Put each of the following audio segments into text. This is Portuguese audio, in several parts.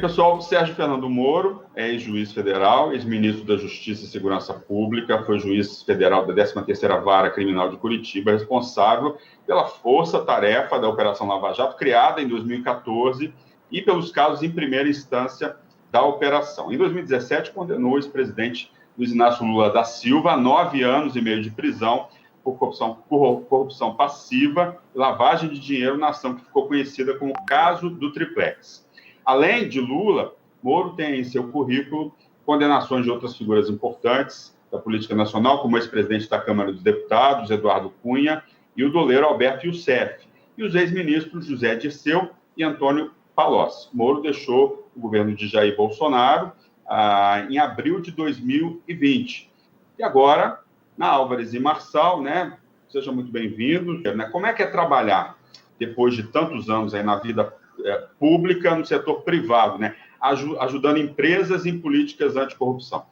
pessoal, Sérgio Fernando Moro é ex-juiz federal, ex-ministro da Justiça e Segurança Pública, foi juiz federal da 13ª Vara Criminal de Curitiba, responsável pela força-tarefa da Operação Lava Jato, criada em 2014, e pelos casos em primeira instância da operação. Em 2017, condenou o ex-presidente Luiz Inácio Lula da Silva a 9 anos e meio de prisão por corrupção passiva e lavagem de dinheiro na ação que ficou conhecida como o caso do Triplex. Além de Lula, Moro tem em seu currículo condenações de outras figuras importantes da política nacional, como o ex-presidente da Câmara dos Deputados, Eduardo Cunha, e o doleiro Alberto Youssef, e os ex-ministros José Dirceu e Antônio Palocci. Moro deixou o governo de Jair Bolsonaro em abril de 2020. E agora, na Álvares e Marçal, né? Seja muito bem-vindo. Né? Como é que é trabalhar, depois de tantos anos aí na vida pública, no setor privado, né? Ajudando empresas em políticas anticorrupção?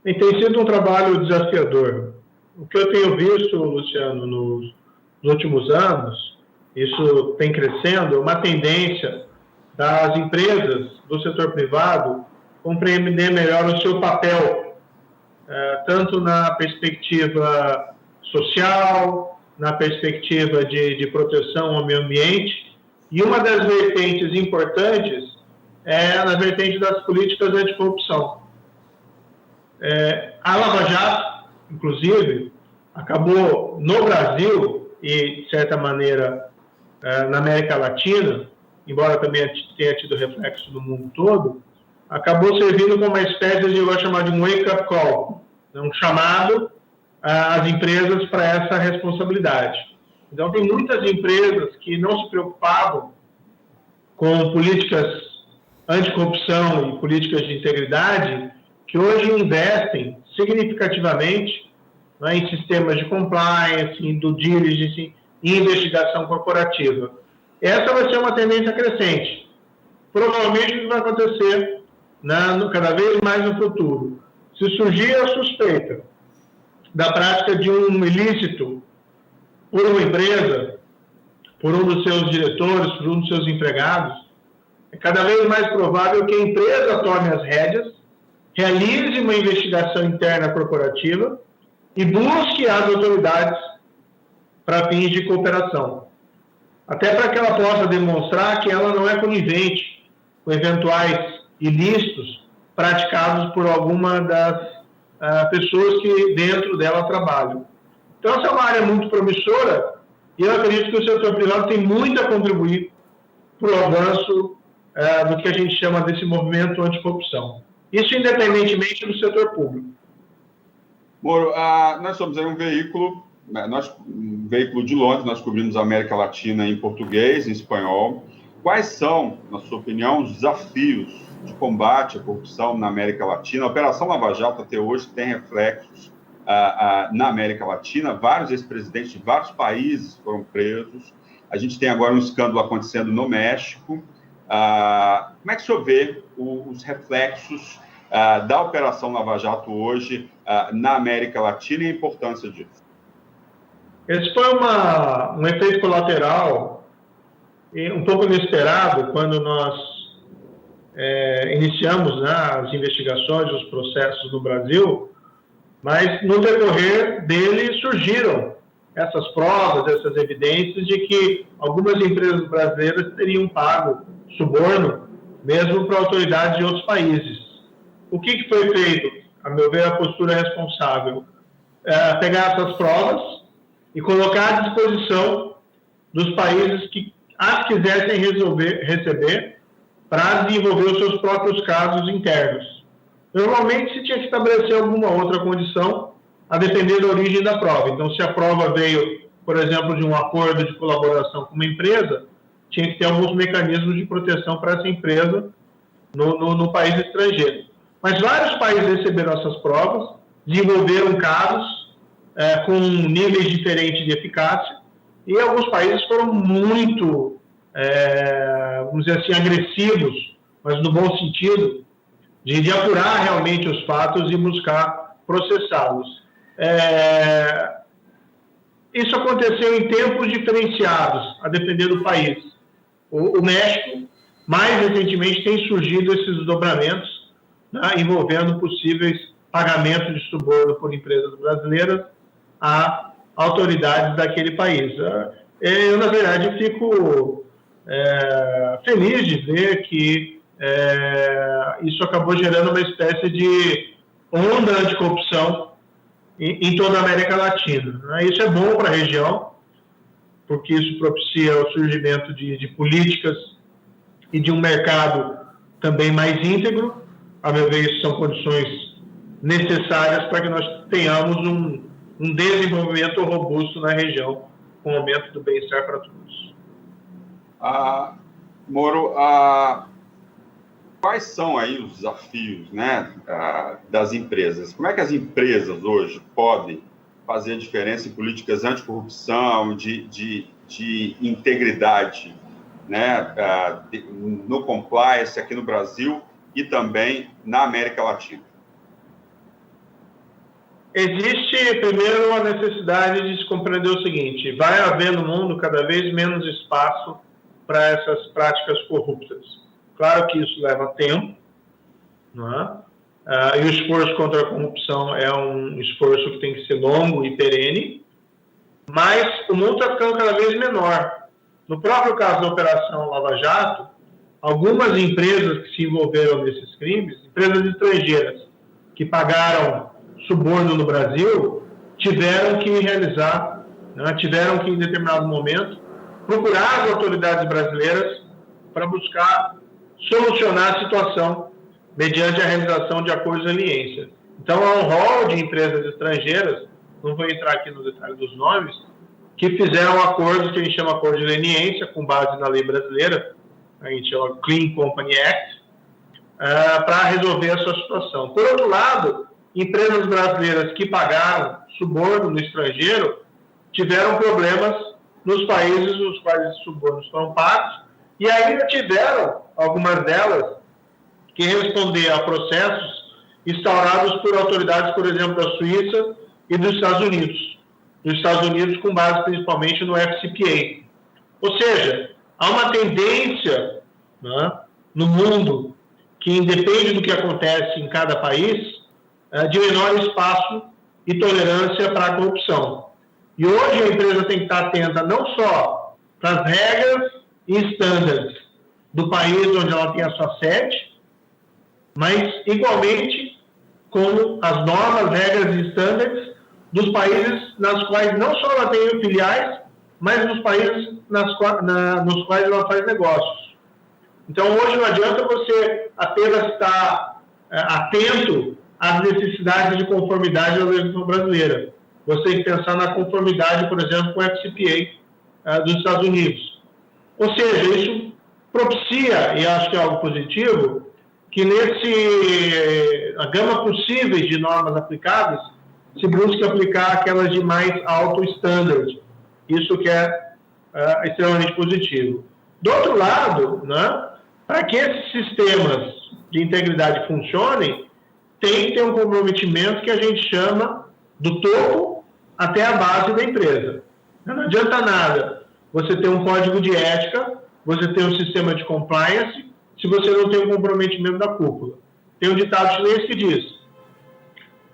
Tem sido um trabalho desafiador. O que eu tenho visto, Luciano, nos últimos anos, isso tem crescendo, uma tendência das empresas do setor privado compreender melhor o seu papel, tanto na perspectiva social, na perspectiva de proteção ao meio ambiente, e uma das vertentes importantes é na vertente das políticas anticorrupção. A Lava Jato, inclusive, acabou no Brasil e, de certa maneira, na América Latina, embora também tenha tido reflexo no mundo todo, acabou servindo como uma espécie de, eu vou chamar de um wake-up call, um chamado às empresas para essa responsabilidade. Então, tem muitas empresas que não se preocupavam com políticas anticorrupção e políticas de integridade, que hoje investem significativamente, né, em sistemas de compliance, em due diligence, em investigação corporativa. Essa vai ser uma tendência crescente. Provavelmente isso vai acontecer cada vez mais no futuro. Se surgir a suspeita da prática de um ilícito por uma empresa, por um dos seus diretores, por um dos seus empregados, é cada vez mais provável que a empresa tome as rédeas, realize uma investigação interna corporativa e busque as autoridades para fins de cooperação. Até para que ela possa demonstrar que ela não é conivente com eventuais ilícitos praticados por alguma das pessoas que dentro dela trabalham. Então, essa é uma área muito promissora e eu acredito que o setor privado tem muito a contribuir para o avanço do que a gente chama desse movimento anticorrupção. Isso independentemente do setor público. Moro, nós somos aí um veículo de Londres, nós cobrimos a América Latina em português, em espanhol. Quais são, na sua opinião, os desafios de combate à corrupção na América Latina? A Operação Lava Jato até hoje tem reflexos na América Latina. Vários ex-presidentes de vários países foram presos. A gente tem agora um escândalo acontecendo no México. Como é que o senhor vê os reflexos da Operação Lava Jato hoje na América Latina e a importância disso? Esse foi um efeito colateral um pouco inesperado quando nós iniciamos as investigações, os processos no Brasil, mas no decorrer dele surgiram essas provas, essas evidências de que algumas empresas brasileiras teriam pago suborno mesmo para autoridades de outros países. O que foi feito? A meu ver, a postura responsável pegar essas provas e colocar à disposição dos países que as quisessem receber para desenvolver os seus próprios casos internos. Normalmente se tinha que estabelecer alguma outra condição a depender da origem da prova. Então, se a prova veio, por exemplo, de um acordo de colaboração com uma empresa, tinha que ter alguns mecanismos de proteção para essa empresa no país estrangeiro. Mas vários países receberam essas provas, desenvolveram casos com níveis diferentes de eficácia, e alguns países foram muito, vamos dizer assim, agressivos, mas no bom sentido, de apurar realmente os fatos e buscar processá-los. Isso aconteceu em tempos diferenciados, a depender do país. O México mais recentemente têm surgido esses desdobramentos, né, envolvendo possíveis pagamentos de suborno por empresas brasileiras a autoridades daquele país. Eu, na verdade, fico feliz de ver que isso acabou gerando uma espécie de onda anticorrupção em toda a América Latina. Isso é bom para a região, porque isso propicia o surgimento de políticas e de um mercado também mais íntegro. A meu ver, isso são condições necessárias para que nós tenhamos um desenvolvimento robusto na região, com o aumento do bem-estar para todos. Moro, quais são aí os desafios, né, das empresas? Como é que as empresas hoje podem fazer a diferença em políticas anticorrupção, de integridade, né, no compliance aqui no Brasil e também na América Latina? Existe, primeiro, a necessidade de se compreender o seguinte: vai haver no mundo cada vez menos espaço para essas práticas corruptas. Claro que isso leva tempo, não é? E o esforço contra a corrupção é um esforço que tem que ser longo e perene, mas o mundo está ficando cada vez menor. No próprio caso da Operação Lava Jato, algumas empresas que se envolveram nesses crimes, empresas estrangeiras que pagaram suborno no Brasil, tiveram que realizar, né, tiveram que, em determinado momento, procurar as autoridades brasileiras para buscar solucionar a situação mediante a realização de acordos de leniência. Então, há um rol de empresas estrangeiras, não vou entrar aqui no detalhe dos nomes, que fizeram acordos que a gente chama de acordo de leniência, com base na lei brasileira, a gente chama Clean Company Act, para resolver a sua situação. Por outro lado, empresas brasileiras que pagaram suborno no estrangeiro tiveram problemas nos países nos quais esses subornos foram pagos e ainda tiveram, algumas delas, que responder a processos instaurados por autoridades, por exemplo, da Suíça e dos Estados Unidos. Dos Estados Unidos com base principalmente no FCPA. Ou seja, há uma tendência, né, no mundo que independe do que acontece em cada país, de menor espaço e tolerância para a corrupção. E hoje a empresa tem que estar atenta não só para as regras e estándares do país onde ela tem a sua sede, mas igualmente com as normas, regras e estándares dos países nas quais não só ela tem filiais, mas nos países nos quais ela faz negócios. Então hoje não adianta você apenas estar atento às necessidades de conformidade da legislação brasileira. Você tem que pensar na conformidade, por exemplo, com o FCPA dos Estados Unidos. Ou seja, isso propicia, e acho que é algo positivo, que a gama possível de normas aplicáveis se busque aplicar aquelas de mais alto standard. Isso que é extremamente positivo. Do outro lado, né, para que esses sistemas de integridade funcionem, tem que ter um comprometimento que a gente chama do topo até a base da empresa. Não adianta nada você ter um código de ética, você ter um sistema de compliance, se você não tem um comprometimento da cúpula. Tem um ditado chinês que diz: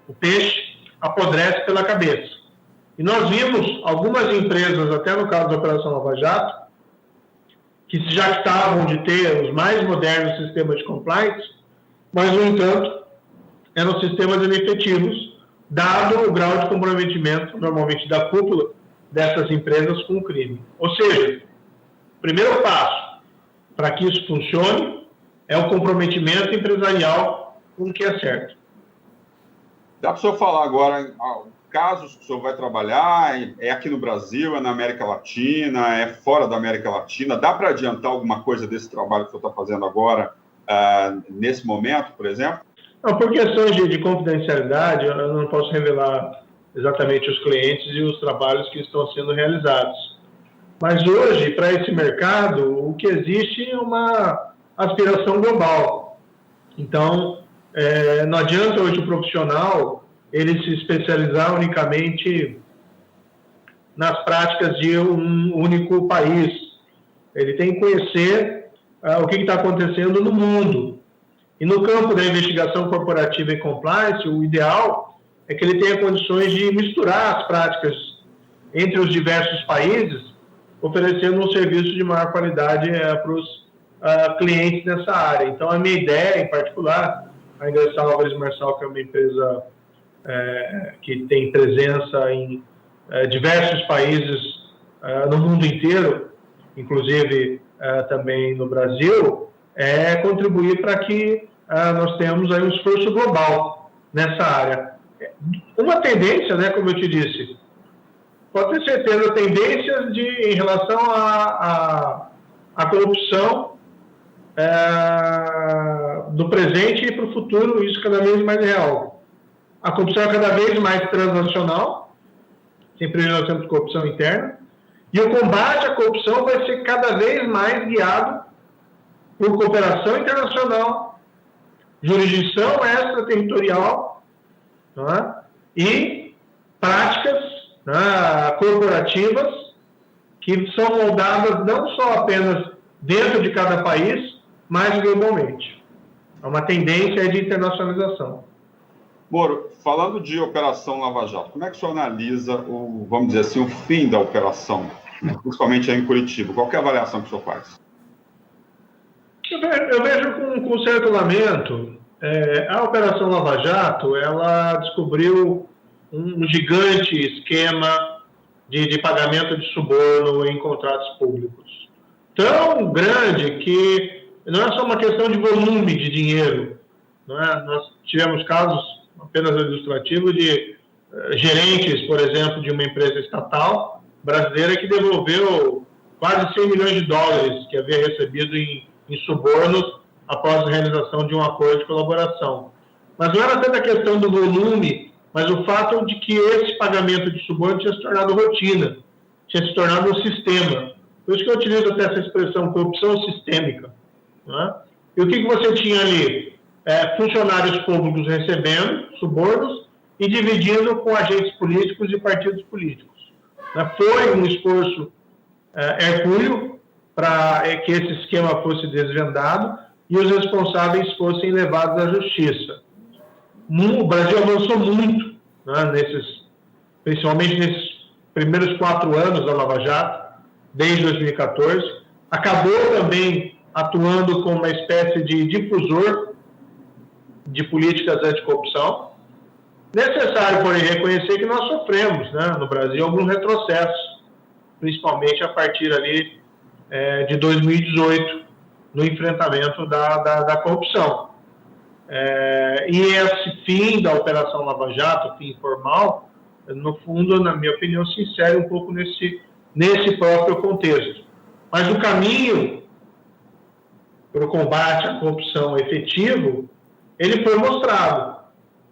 o peixe apodrece pela cabeça. E nós vimos algumas empresas, até no caso da Operação Lava Jato, que se jactavam de ter os mais modernos sistemas de compliance, mas, no entanto, eram sistemas inefetivos, dado o grau de comprometimento, normalmente, da cúpula dessas empresas com o crime. Ou seja, o primeiro passo para que isso funcione é o comprometimento empresarial com o que é certo. Dá para o senhor falar agora, casos que o senhor vai trabalhar, é aqui no Brasil, é na América Latina, é fora da América Latina? Dá para adiantar alguma coisa desse trabalho que o senhor está fazendo agora, nesse momento, por exemplo? Não, por questões de confidencialidade, eu não posso revelar exatamente os clientes e os trabalhos que estão sendo realizados. Mas hoje, para esse mercado, o que existe é uma aspiração global. Então, não adianta hoje o profissional ele se especializar unicamente nas práticas de um único país. Ele tem que conhecer o que está acontecendo no mundo. E no campo da investigação corporativa e compliance, o ideal é que ele tenha condições de misturar as práticas entre os diversos países, oferecendo um serviço de maior qualidade para os clientes nessa área. Então, a minha ideia, em particular, a Ingressal Álvares Marçal, que é uma empresa que tem presença em diversos países no mundo inteiro, inclusive também no Brasil, é contribuir para que nós tenhamos aí um esforço global nessa área. Uma tendência, né, como eu te disse, pode ter certeza, tendências em relação à corrupção do presente e para o futuro, isso cada vez mais real. A corrupção é cada vez mais transnacional, sempre nós temos corrupção interna, e o combate à corrupção vai ser cada vez mais guiado por cooperação internacional, jurisdição extraterritorial, né, e práticas corporativas que são moldadas não só apenas dentro de cada país, mas globalmente. É uma tendência de internacionalização. Moro, falando de Operação Lava Jato, como é que o senhor analisa vamos dizer assim, o fim da operação, né, principalmente aí em Curitiba? Qual que é a avaliação que o senhor faz? Eu vejo com certo lamento. A Operação Lava Jato, ela descobriu um gigante esquema de pagamento de suborno em contratos públicos. Tão grande que não é só uma questão de volume de dinheiro. Não é? Nós tivemos casos apenas ilustrativos de gerentes, por exemplo, de uma empresa estatal brasileira que devolveu quase 100 milhões de dólares que havia recebido em subornos após a realização de um acordo de colaboração. Mas não era tanto a questão do volume, mas o fato de que esse pagamento de suborno tinha se tornado rotina, tinha se tornado um sistema. Por isso que eu utilizo até essa expressão, corrupção sistêmica. Né? E o que você tinha ali? Funcionários públicos recebendo subornos e dividindo com agentes políticos e partidos políticos. Né? Foi um esforço hercúleo para que esse esquema fosse desvendado e os responsáveis fossem levados à justiça. O Brasil avançou muito, né, principalmente nesses primeiros 4 anos da Lava Jato, desde 2014. Acabou também atuando como uma espécie de difusor de políticas anticorrupção. Necessário, porém, reconhecer que nós sofremos, né, no Brasil, alguns retrocessos, principalmente a partir ali de 2018, no enfrentamento da corrupção. E esse fim da Operação Lava Jato, fim formal, no fundo, na minha opinião, se insere um pouco nesse próprio contexto. Mas o caminho para o combate à corrupção efetivo, ele foi mostrado,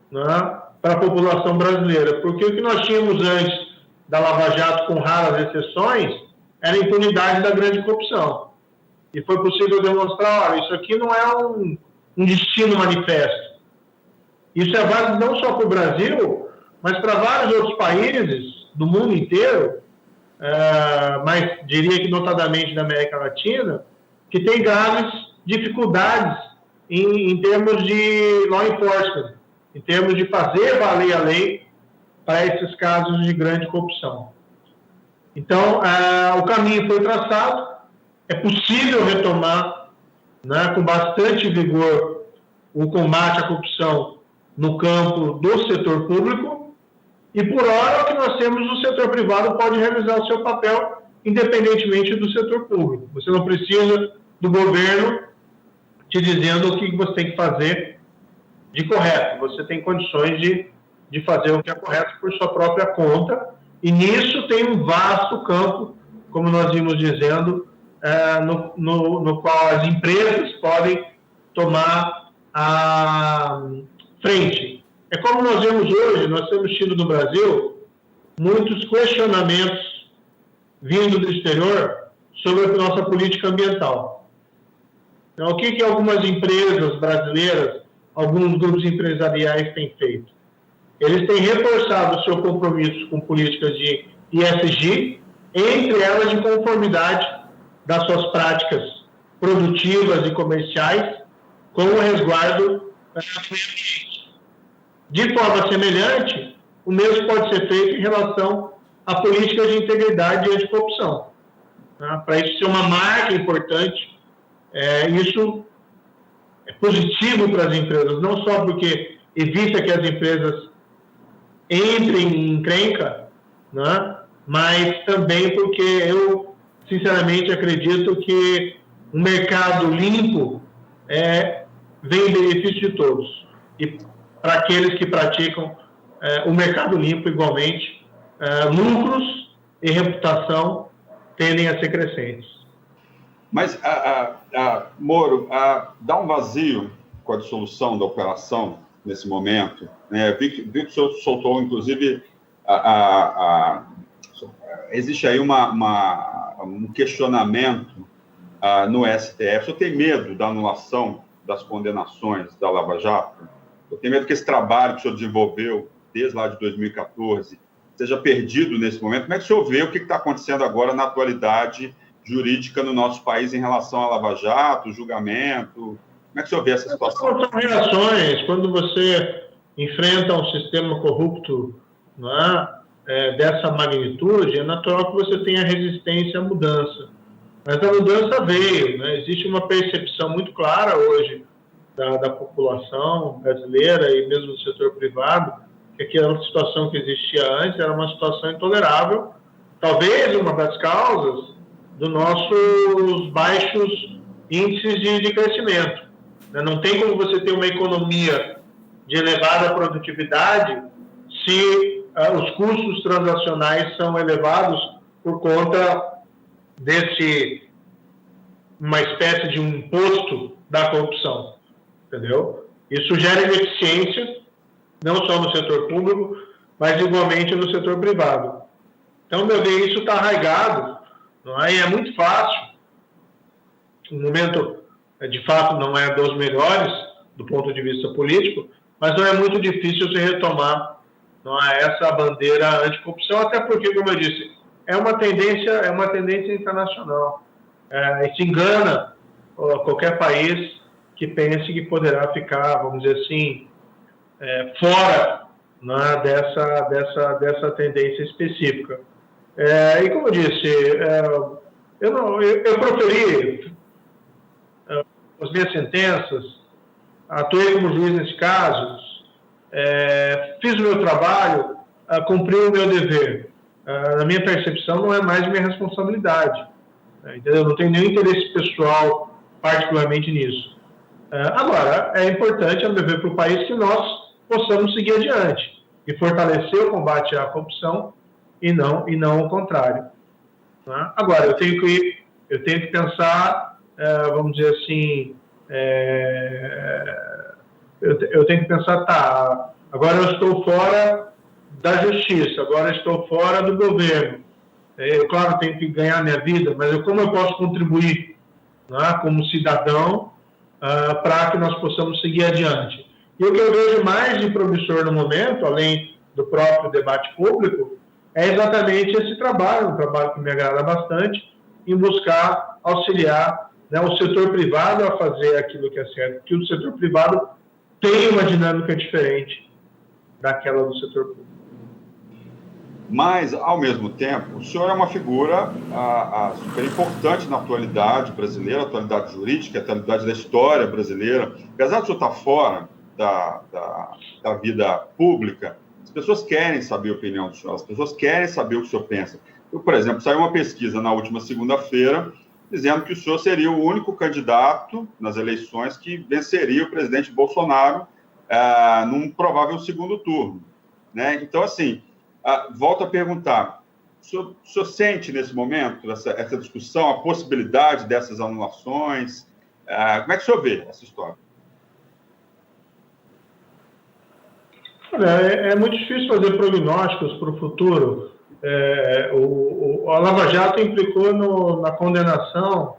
né, para a população brasileira, porque o que nós tínhamos antes da Lava Jato, com raras exceções, era a impunidade da grande corrupção. E foi possível demonstrar, olha, isso aqui não é um destino manifesto. Isso é válido não só para o Brasil, mas para vários outros países do mundo inteiro, mas diria que notadamente da América Latina, que tem graves dificuldades em termos de law enforcement, em termos de fazer valer a lei para esses casos de grande corrupção. Então, o caminho foi traçado, é possível retomar, né, com bastante vigor o combate à corrupção no campo do setor público, e por hora o que nós temos, o setor privado pode realizar o seu papel independentemente do setor público. Você não precisa do governo te dizendo o que você tem que fazer de correto. Você tem condições de fazer o que é correto por sua própria conta, e nisso tem um vasto campo, como nós vimos dizendo, no qual as empresas podem tomar a frente. É como nós vemos hoje, nós temos tido no Brasil muitos questionamentos vindo do exterior sobre a nossa política ambiental. Então, o que algumas empresas brasileiras, alguns grupos empresariais têm feito? Eles têm reforçado o seu compromisso com políticas de ESG, entre elas de conformidade das suas práticas produtivas e comerciais com o resguardo de forma semelhante. O mesmo pode ser feito em relação a políticas de integridade e anticorrupção. Tá? Para isso ser uma marca importante, isso é positivo para as empresas, não só porque evita que as empresas entrem em encrenca, né? Mas também porque eu, sinceramente, acredito que um mercado limpo vem em benefício de todos. E para aqueles que praticam o mercado limpo, igualmente, lucros e reputação tendem a ser crescentes. Mas, Moro, dá um vazio com a dissolução da operação nesse momento, né? Vi que o senhor soltou, inclusive, existe aí um questionamento no STF. O senhor tem medo da anulação das condenações da Lava Jato? Eu tenho medo que esse trabalho que o senhor desenvolveu desde lá de 2014 seja perdido nesse momento. Como é que o senhor vê o que está acontecendo agora na atualidade jurídica no nosso país em relação à Lava Jato, julgamento? Como é que o senhor vê essa situação? São reações. Quando você enfrenta um sistema corrupto, dessa magnitude, é natural que você tenha resistência à mudança. Mas a mudança veio, né? Existe uma percepção muito clara hoje da população brasileira e mesmo do setor privado, que aquela situação que existia antes era uma situação intolerável, talvez uma das causas dos nossos baixos índices de crescimento. Não tem como você ter uma economia de elevada produtividade se os custos transacionais são elevados por conta uma espécie de um imposto da corrupção, entendeu? Isso gera ineficiência, não só no setor público, mas igualmente no setor privado. Então, meu ver, isso está arraigado, não é? E é muito fácil. O momento, de fato, não é dos melhores do ponto de vista político, mas não é muito difícil se retomar essa bandeira anticorrupção, até porque, como eu disse, é uma tendência internacional. E se engana qualquer país que pense que poderá ficar, vamos dizer assim, fora dessa tendência específica. E como eu disse, eu proferi as minhas sentenças, atuei como juiz nesse caso, fiz o meu trabalho, cumpri o meu dever. Na minha percepção, não é mais minha responsabilidade. Entendeu? Eu não tenho nenhum interesse pessoal, particularmente nisso. Agora, é importante, a meu ver, para o país que nós possamos seguir adiante e fortalecer o combate à corrupção e não o contrário. Tá? Agora, eu tenho que pensar, vamos dizer assim, eu tenho que pensar, agora eu estou fora da justiça, agora eu estou fora do governo. Eu, claro, tenho que ganhar minha vida, mas como eu posso contribuir, como cidadão, para que nós possamos seguir adiante? E o que eu vejo mais de promissor no momento, além do próprio debate público, é exatamente esse trabalho, um trabalho que me agrada bastante, em buscar auxiliar o setor privado a fazer aquilo que é certo, porque o setor privado tem uma dinâmica diferente daquela do setor público. Mas, ao mesmo tempo, o senhor é uma figura super importante na atualidade brasileira, atualidade jurídica, atualidade da história brasileira. Apesar de o senhor estar fora da vida pública, as pessoas querem saber a opinião do senhor, as pessoas querem saber o que o senhor pensa. Por exemplo, saiu uma pesquisa na última segunda-feira dizendo que o senhor seria o único candidato nas eleições que venceria o presidente Bolsonaro num provável segundo turno, né? Então, assim, volto a perguntar, o senhor sente nesse momento essa discussão, a possibilidade dessas anulações? Como é que o senhor vê essa história? Olha, é muito difícil fazer prognósticos para o futuro. A Lava Jato implicou na condenação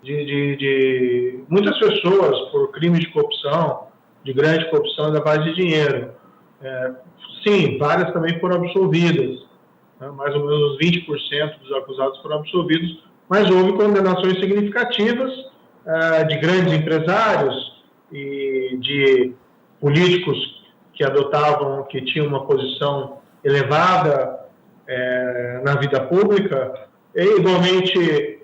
de muitas pessoas por crimes de corrupção, de grande corrupção e lavagem de dinheiro. Sim, várias também foram absolvidas, né? Mais ou menos 20% dos acusados foram absolvidos, mas houve condenações significativas de grandes empresários e de políticos que tinham uma posição elevada na vida pública, e igualmente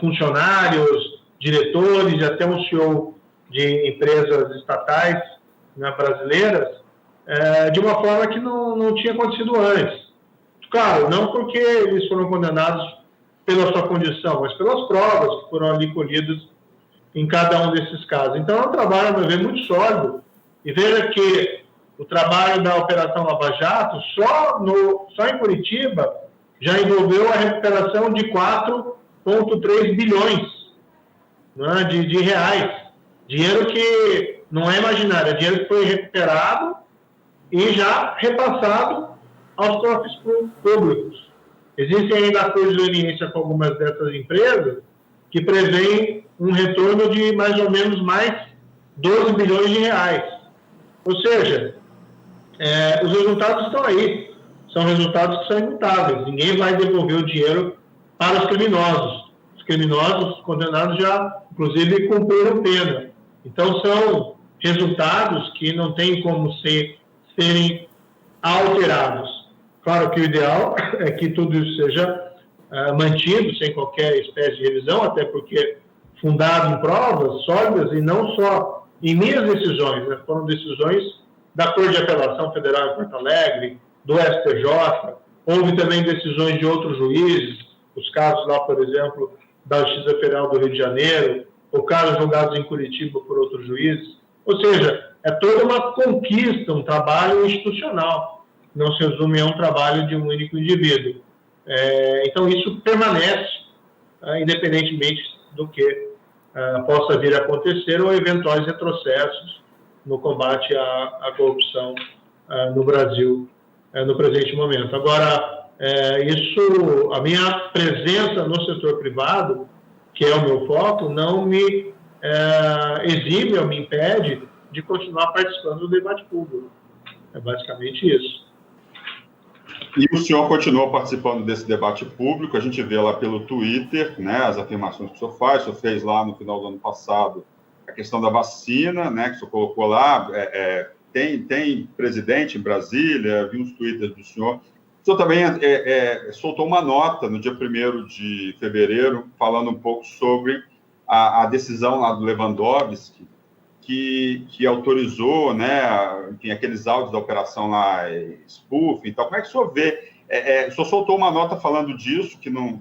funcionários, diretores e até um CEO de empresas estatais, né, brasileiras, de uma forma que não tinha acontecido antes. Claro, não porque eles foram condenados pela sua condição, mas pelas provas que foram ali colhidas em cada um desses casos. Então, é um trabalho, a meu ver, muito sólido. E veja que o trabalho da Operação Lava Jato, só em Curitiba, já envolveu a recuperação de 4,3 bilhões, né, de reais. Dinheiro que não é imaginário, é dinheiro que foi recuperado e já repassado aos cofres públicos. Existem ainda acordos de leniência com algumas dessas empresas que prevêem um retorno de mais ou menos mais 12 bilhões de reais. Ou seja, os resultados estão aí. São resultados que são imutáveis. Ninguém vai devolver o dinheiro para os criminosos. Os criminosos condenados já, inclusive, cumpriram pena. Então, são resultados que não têm como serem alterados. Claro que o ideal é que tudo isso seja mantido sem qualquer espécie de revisão, até porque fundado em provas sólidas e não só em minhas decisões, né? Foram decisões da Corte de Apelação Federal em Porto Alegre, do STJ, houve também decisões de outros juízes, os casos lá, por exemplo, da Justiça Federal do Rio de Janeiro, ou casos julgados em Curitiba por outros juízes. Ou seja, é toda uma conquista, um trabalho institucional, não se resume a um trabalho de um único indivíduo. Então, isso permanece, independentemente do que possa vir a acontecer ou eventuais retrocessos no combate à corrupção no Brasil no presente momento. Agora, a minha presença no setor privado, que é o meu foco, não me exibe ou me impede de continuar participando do debate público. É basicamente isso. E o senhor continua participando desse debate público, a gente vê lá pelo Twitter, né, as afirmações que o senhor faz, o senhor fez lá no final do ano passado a questão da vacina, né, que o senhor colocou lá, tem presidente em Brasília, vi uns twitters do senhor. O senhor também soltou uma nota no dia 1º de fevereiro, falando um pouco sobre a decisão lá do Lewandowski, que autorizou, né, enfim, aqueles áudios da operação lá, spoof e tal. Como é que o senhor vê? O senhor soltou uma nota falando disso, que não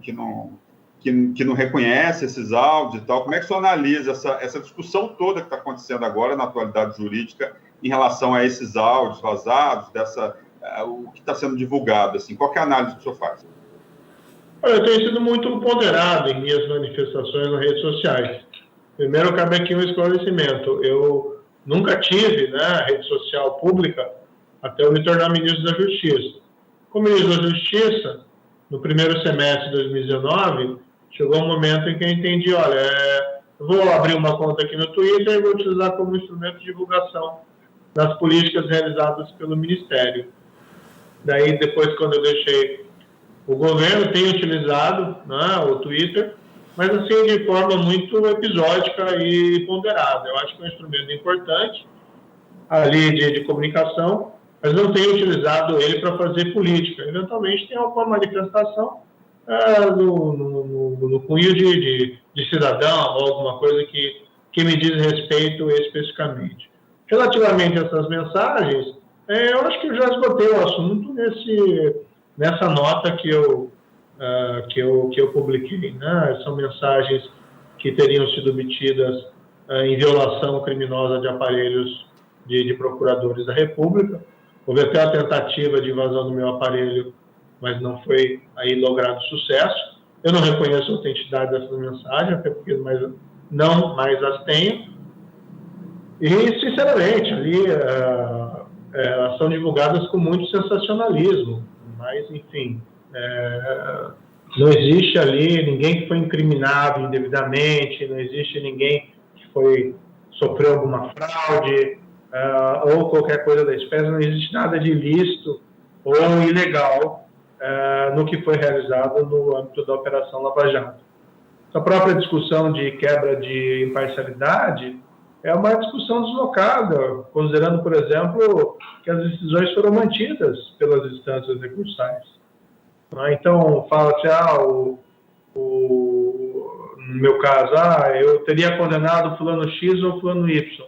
reconhece esses áudios e tal. Como é que o senhor analisa essa discussão toda que está acontecendo agora na atualidade jurídica em relação a esses áudios vazados, o que está sendo divulgado? Assim, qual que é a análise que o senhor faz? Olha, eu tenho sido muito ponderado em minhas manifestações nas redes sociais. Primeiro, cabe aqui um esclarecimento. Eu nunca tive, né, rede social pública até eu me tornar ministro da Justiça. Como ministro da Justiça, no primeiro semestre de 2019, chegou um momento em que eu entendi, olha, vou abrir uma conta aqui no Twitter e vou utilizar como instrumento de divulgação das políticas realizadas pelo Ministério. Daí, depois, quando eu deixei o governo, tenho utilizado, né, o Twitter, mas assim, de forma muito episódica e ponderada. Eu acho que é um instrumento importante ali de comunicação, mas não tenho utilizado ele para fazer política. Eventualmente tem alguma manifestação no cunho de cidadão, ou alguma coisa que me diz respeito especificamente. Relativamente a essas mensagens, eu acho que eu já esgotei o assunto nessa nota que eu publiquei, né? São mensagens que teriam sido obtidas em violação criminosa de aparelhos de procuradores da República. Houve até a tentativa de invasão do meu aparelho, mas não foi aí logrado sucesso. Eu não reconheço a autenticidade dessas mensagens, até porque não mais as tenho. E, sinceramente, ali elas são divulgadas com muito sensacionalismo, mas, enfim, não existe ali ninguém que foi incriminado indevidamente, não existe ninguém que sofreu alguma fraude ou qualquer coisa da espécie, não existe nada de ilícito ou ilegal no que foi realizado no âmbito da Operação Lava Jato. essa própria discussão de quebra de imparcialidade é uma discussão deslocada, considerando, por exemplo, que as decisões foram mantidas pelas instâncias recursais. Então, fala-se, no meu caso, eu teria condenado fulano X ou fulano Y.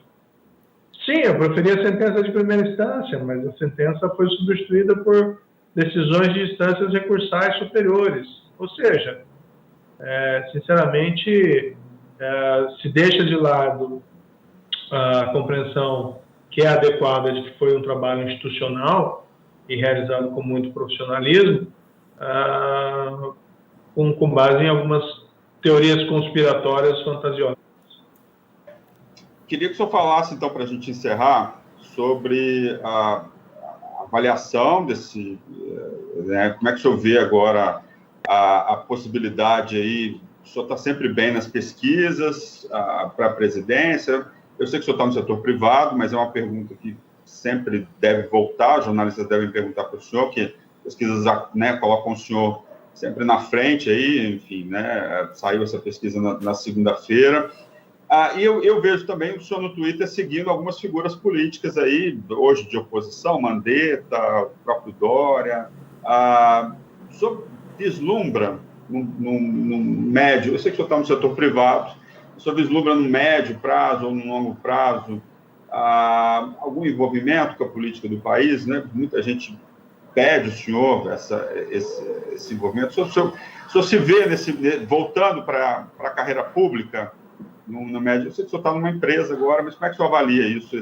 Sim, eu preferia a sentença de primeira instância, mas a sentença foi substituída por decisões de instâncias recursais superiores. Ou seja, sinceramente, se deixa de lado a compreensão que é adequada de que foi um trabalho institucional e realizado com muito profissionalismo, com base em algumas teorias conspiratórias fantasiosas. Queria que o senhor falasse, então, para a gente encerrar, sobre a avaliação desse... Né, como é que o senhor vê agora a possibilidade aí... O senhor está sempre bem nas pesquisas para a presidência. Eu sei que o senhor está no setor privado, mas é uma pergunta que sempre deve voltar, jornalistas devem perguntar para o senhor, que pesquisas, né, colocam o senhor sempre na frente aí, enfim, né, saiu essa pesquisa na segunda-feira. E eu vejo também o senhor no Twitter seguindo algumas figuras políticas aí, hoje de oposição, Mandetta, o próprio Dória. O senhor vislumbra num médio, eu sei que o senhor está no setor privado, o senhor vislumbra no médio prazo ou no longo prazo algum envolvimento com a política do país, né? Muita gente pede o senhor esse envolvimento. O senhor se vê voltando para a carreira pública no médio? Eu sei que o senhor está numa empresa agora, mas como é que o senhor avalia isso,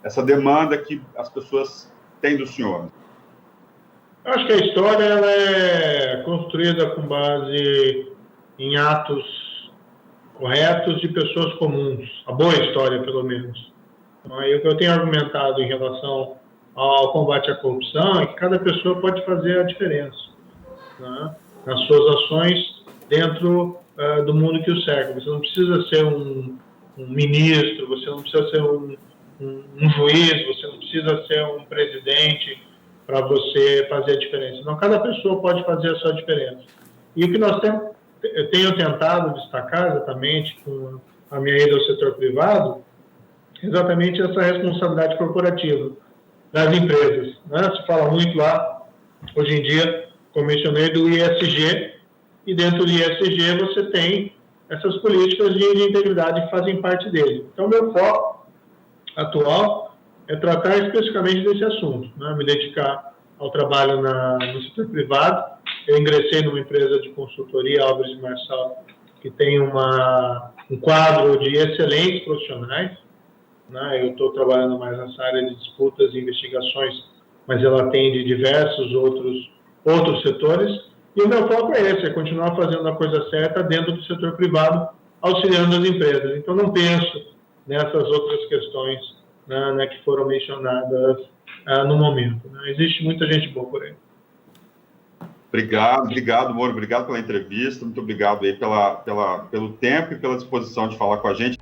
essa demanda que as pessoas têm do senhor? Eu acho que a história ela é construída com base em atos corretos de pessoas comuns, a boa história, pelo menos. Então, aí, o que eu tenho argumentado em relação ao combate à corrupção é que cada pessoa pode fazer a diferença, né, nas suas ações dentro do mundo que o cerca. Você não precisa ser um ministro, você não precisa ser um juiz, você não precisa ser um presidente para você fazer a diferença. Então, cada pessoa pode fazer a sua diferença. E o que eu tenho tentado destacar exatamente com a minha ida ao setor privado, exatamente essa responsabilidade corporativa das empresas, né? Se fala muito lá, hoje em dia, como mencionei, do ISG, e dentro do ISG você tem essas políticas de integridade que fazem parte dele. Então, meu foco atual é tratar especificamente desse assunto, né? Me dedicar ao trabalho no setor privado. Eu ingressei numa empresa de consultoria, Álvares e Marçal, que tem um quadro de excelentes profissionais, né? Eu estou trabalhando mais nessa área de disputas e investigações, mas ela atende diversos outros setores. E o meu foco é esse, é continuar fazendo a coisa certa dentro do setor privado, auxiliando as empresas. Então, não penso nessas outras questões, né, que foram mencionadas no momento, né? Existe muita gente boa por aí. Obrigado, Moro. Obrigado pela entrevista. Muito obrigado aí pelo tempo e pela disposição de falar com a gente.